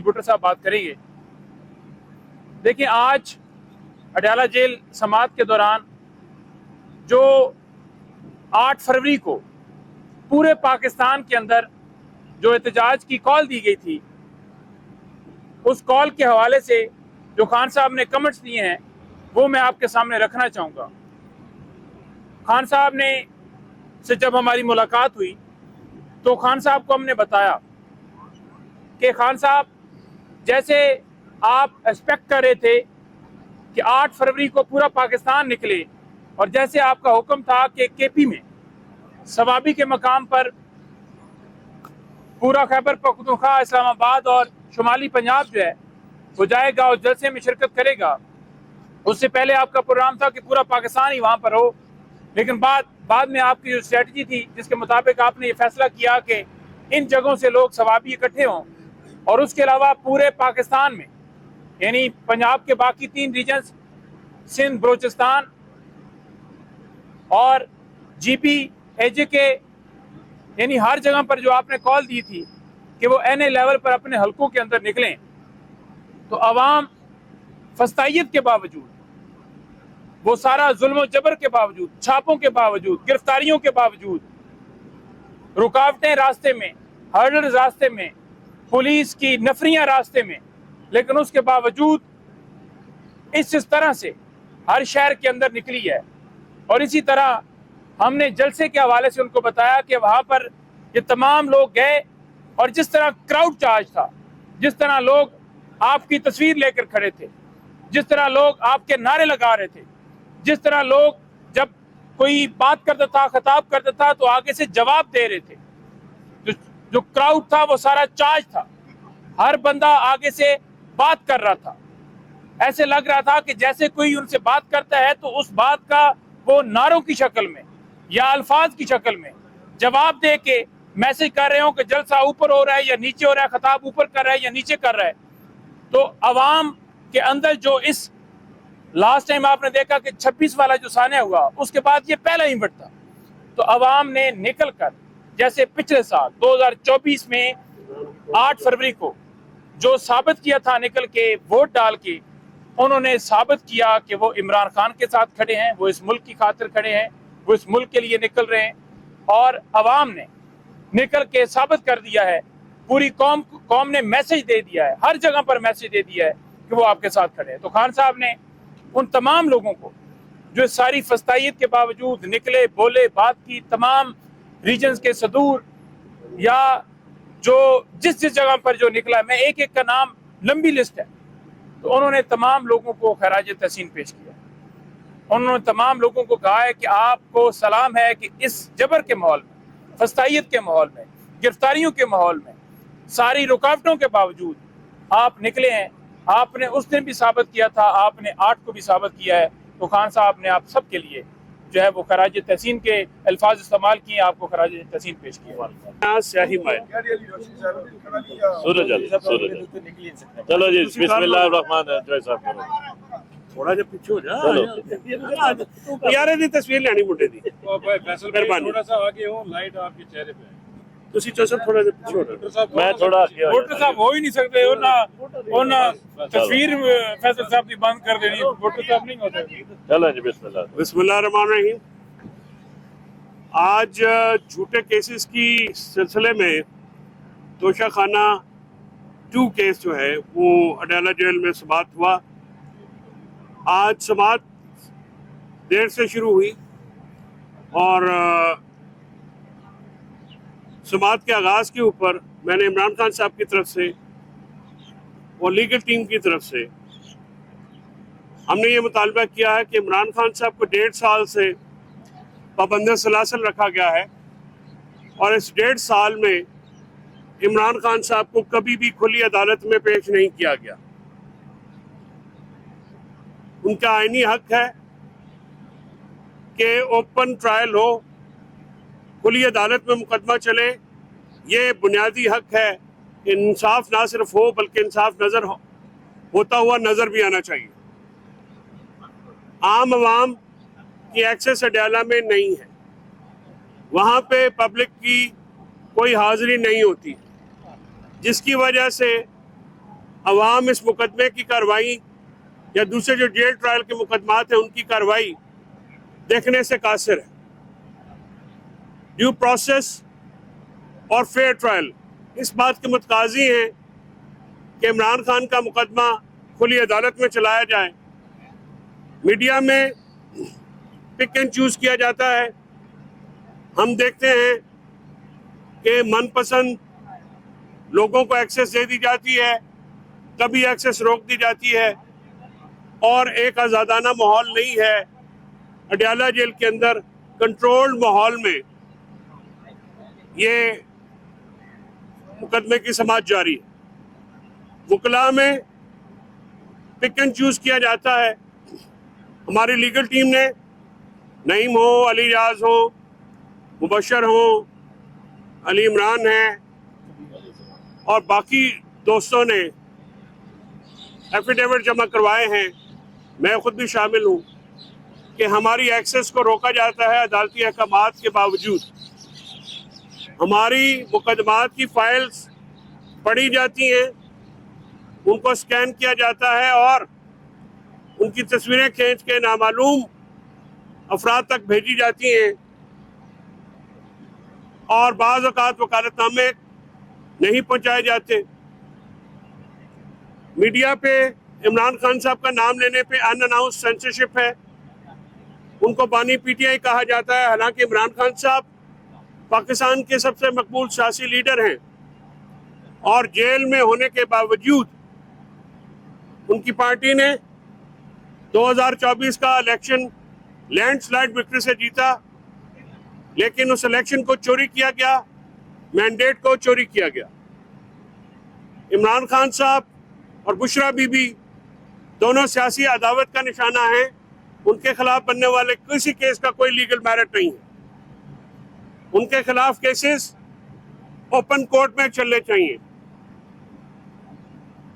भुट्टो साहब बात करेंगे। देखिए, आज अडयाला जेल समाअत के दौरान जो 8 फरवरी को पूरे पाकिस्तान के अंदर जो एहतजाज की कॉल दी गई थी, उस कॉल के हवाले से जो खान साहब ने कमेंट्स दिए हैं वो मैं आपके सामने रखना चाहूँगा। खान साहब ने से जब हमारी मुलाकात हुई तो खान साहब को हमने बताया कि खान साहब, जैसे आप एक्सपेक्ट कर रहे थे कि 8 फरवरी को पूरा पाकिस्तान निकले और जैसे आपका हुक्म था कि केपी में सवाबी के मकाम पर पूरा खैबर पख्तूनख्वा, इस्लामाबाद और शुमाली पंजाब जो है वो जाएगा और जलसे में शिरकत करेगा, उससे पहले आपका प्रोग्राम था कि पूरा पाकिस्तान ही वहाँ पर हो। लेकिन बाद में आपकी जो स्ट्रेटजी थी, जिसके मुताबिक आपने ये फैसला किया कि इन जगहों से लोग सवाबी इकट्ठे हों और उसके अलावा पूरे पाकिस्तान में, यानी पंजाब के बाकी 3 रीजन्स, सिंध, बलोचिस्तान और जीपी, एजेके, यानी हर जगह पर जो आपने कॉल दी थी कि वो NA लेवल पर अपने हलकों के अंदर निकलें, तो अवाम फस्तायत के बावजूद, वो सारा जुल्म जबर के बावजूद, छापों के बावजूद, गिरफ्तारियों के बावजूद, रुकावटें रास्ते में, हर्डल्स रास्ते में, पुलिस की नफरियां रास्ते में, लेकिन उसके बावजूद इस तरह से हर शहर के अंदर निकली है। और इसी तरह हमने जलसे के हवाले से उनको बताया कि वहां पर ये तमाम लोग गए और जिस तरह क्राउड चार्ज था, जिस तरह लोग आपकी तस्वीर लेकर खड़े थे, जिस तरह लोग आपके नारे लगा रहे थे, जिस तरह लोग जब कोई बात करता था, खिताब करता था तो आगे से जवाब दे रहे थे, जो क्राउड था वो सारा चार्ज था, हर बंदा आगे से बात कर रहा था। ऐसे लग रहा था कि जैसे कोई उनसे बात करता है तो उस बात का वो नारों की शक्ल में या अल्फाज की शक्ल में जवाब दे के मैसेज कर रहे हो कि जलसा ऊपर हो रहा है या नीचे हो रहा है, खिताब ऊपर कर रहा है या नीचे कर रहा है। तो अवाम के अंदर जो इस लास्ट टाइम आपने देखा कि 26 वाला जो सान्या हुआ, उसके बाद ये पहला इवेंट था, तो अवाम ने निकल कर, जैसे पिछले साल 2024 में 8 फरवरी को जो साबित किया था, निकल के वोट डाल के उन्होंने साबित किया कि वो इमरान खान के साथ खड़े हैं, वो इस मुल्क की खातिर खड़े हैं, वो इस मुल्क के लिए निकल रहे हैं। और अवाम ने निकल के साबित कर दिया है, पूरी कौम ने मैसेज दे दिया है, हर जगह पर मैसेज दे दिया है कि वो आपके साथ खड़े हैं। तो खान साहब ने उन तमाम लोगों को जो सारी फस्तायत के बावजूद निकले, बोले, बात की, तमाम रीजन्स के सदूर या जो जिस जगह पर जो निकला, मैं एक एक का नाम, लंबी लिस्ट है, तो उन्होंने तमाम लोगों को खराज तहसीन पेश किया। उन्होंने तमाम लोगों को कहा है कि आपको सलाम है कि इस जबर के माहौल में, फस्तायत के माहौल में, गिरफ्तारियों के माहौल में, सारी रुकावटों के बावजूद आप निकले हैं। आपने उस दिन भी साबित किया था, आपने 8 को भी साबित किया है। तो खान साहब ने आप सब के लिए जो है वो खराज तहसीन के अल्फाज इस्तेमाल किए, आपको खराज तहसीन पेश किया। चलो जी, बिस्मिल्लाह। थोड़ा जिहा पिछे हो जा यार, ਇਹਦੀ तस्वीर ਲੈਣੀ ਮੁੰਡੇ ਦੀ। मेहरबानी, थोड़ा सा आगे हो, लाइट आपके चेहरे पे है। ਤੁਸੀਂ ਜਸਰ ਥੋੜਾ ਜਿਹਾ ਪਿੱਛੇ ਹੋ ਜਾਓ। मैं थोड़ा आगे भुट्टो साहब हो ही नहीं सकते, तस्वीर फैसल साहब की बंद कर देनी, भुट्टो साहब नहीं हो सकते। चलो जी, बिस्मिल्लाह। बिस्मिल्लाहिर्रहमानिर्रहीम। आज झूठे केसेस की सिलसिले में तोशा खाना 2 केस जो है वो अडयाला जेल में समाअत हुआ। आज समाअत देर से शुरू हुई और समाअत के आगाज़ के ऊपर मैंने इमरान खान साहब की तरफ से और लीगल टीम की तरफ से हमने ये मुतालबा किया है कि इमरान खान साहब को 1.5 साल से पाबंद सलासल रखा गया है और इस 1.5 साल में इमरान खान साहब को कभी भी खुली अदालत में पेश नहीं किया गया। उनका आईनी हक है कि ओपन ट्रायल हो, खुली अदालत में मुकदमा चले। ये बुनियादी हक है कि इंसाफ ना सिर्फ हो बल्कि इंसाफ होता हुआ नज़र भी आना चाहिए। आम आवाम की एक्सेस अडयाला में नहीं है, वहाँ पे पब्लिक की कोई हाजिरी नहीं होती, जिसकी वजह से अवाम इस मुकदमे की कार्रवाई या दूसरे जो जेल ट्रायल के मुकदमात हैं उनकी कार्रवाई देखने से कासिर है। ड्यू प्रोसेस और फेयर ट्रायल इस बात के मुतकाजी हैं कि इमरान खान का मुकदमा खुली अदालत में चलाया जाए। मीडिया में पिक एंड चूज किया जाता है। हम देखते हैं कि मनपसंद लोगों को एक्सेस दे दी जाती है, कभी एक्सेस रोक दी जाती है और एक आज़ादाना माहौल नहीं है। अडयाला जेल के अंदर कंट्रोल्ड माहौल में ये मुकदमे की समाअत जारी है। वकला में पिक एंड चूज किया जाता है। हमारी लीगल टीम ने नईम हो, अली रियाज हो, मुबशर हो, अली इमरान हैं और बाकी दोस्तों ने एफिडेविट जमा करवाए हैं, मैं खुद भी शामिल हूँ, कि हमारी एक्सेस को रोका जाता है अदालती अहकामात के बावजूद। हमारी मुकदमात की फाइल्स पढ़ी जाती हैं, उनको स्कैन किया जाता है और उनकी तस्वीरें खींच के नामालूम अफराद तक भेजी जाती हैं और बाज़ औक़ात वकालतनामे नहीं पहुंचाए जाते। मीडिया पे इमरान खान साहब का नाम लेने पे अनअनाउंस सेंसरशिप है। उनको बानी पीटीआई कहा जाता है, हालांकि इमरान खान साहब पाकिस्तान के सबसे मकबूल सियासी लीडर हैं और जेल में होने के बावजूद उनकी पार्टी ने 2024 का इलेक्शन लैंडस्लाइड विक्ट्री से जीता, लेकिन उस इलेक्शन को चोरी किया गया, मैंडेट को चोरी किया गया। इमरान खान साहब और बुशरा बीबी दोनों सियासी अदावत का निशाना हैं। उनके खिलाफ बनने वाले किसी केस का कोई लीगल मेरिट नहीं है। उनके खिलाफ केसेस ओपन कोर्ट में चलने चाहिए।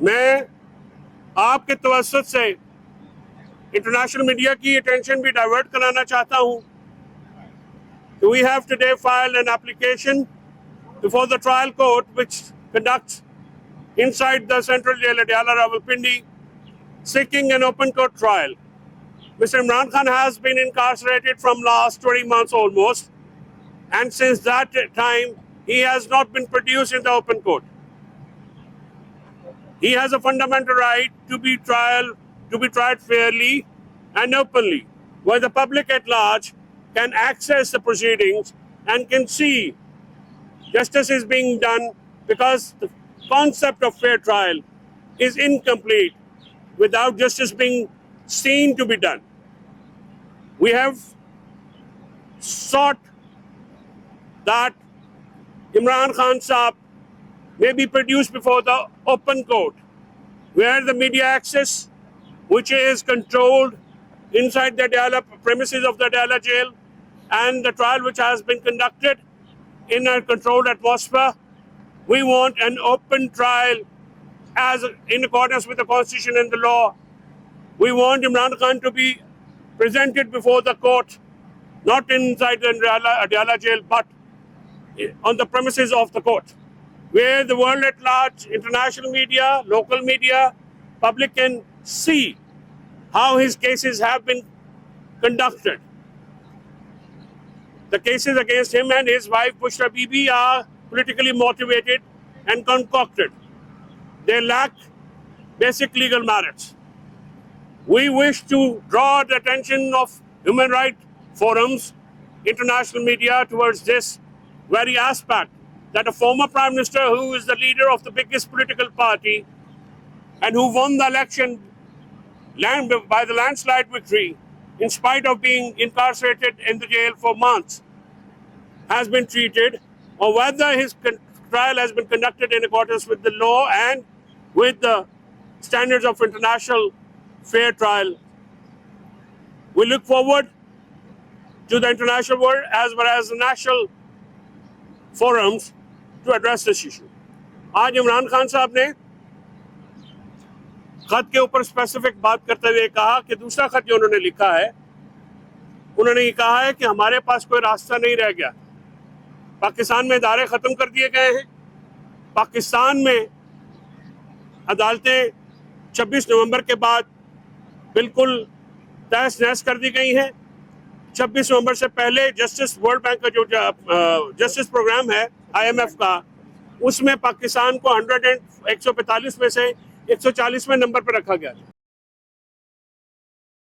मैं आपके तवज्जुह से इंटरनेशनल मीडिया की अटेंशन भी डाइवर्ट कराना चाहता हूं। We have today filed an application before the trial court which conducts inside the Central Jail at Adyala Rawalpindi, seeking an open court trial. Mr. Imran Khan has been incarcerated from last 20 months almost, and since that time he has not been produced in the open court. He has a fundamental right to be tried fairly and openly, where the public at large can access the proceedings and can see justice is being done, because the concept of fair trial is incomplete without justice being seen to be done. We have sought that Imran Khan Saab may be produced before the open court, where the media access, which is controlled inside the Adyala premises of the Adyala jail, and the trial which has been conducted in a controlled atmosphere. We want an open trial as in accordance with the constitution and the law. We want Imran Khan to be presented before the court, not inside the Adyala jail, but on the premises of the court, where the world at large, international media, local media, public can see how his cases have been conducted. The cases against him and his wife Bushra Bibi are politically motivated and concocted. They lack basic legal merits. We wish to draw the attention of human rights forums, international media towards this very aspect, that a former Prime Minister who is the leader of the biggest political party and who won the election by the landslide victory, in spite of being incarcerated in the jail for months, has been treated, or whether his trial has been conducted in accordance with the law and with the standards of international fair trial. We look forward to the international world as well as the national forums to address this issue. आज इमरान खान साहब ने खत के ऊपर specific बात करते हुए कहा कि दूसरा खत जो उन्होंने लिखा है, उन्होंने ये कहा है कि हमारे पास कोई रास्ता नहीं रह गया। पाकिस्तान में इदारे ख़त्म कर दिए गए हैं। पाकिस्तान में अदालतें 26 नवंबर के बाद बिल्कुल तहस नहस कर दी गई हैं। 26 नवंबर से पहले जस्टिस वर्ल्ड बैंक का जो जस्टिस प्रोग्राम है IMF का, उसमें पाकिस्तान को 145 में से 140वें नंबर पर रखा गया था।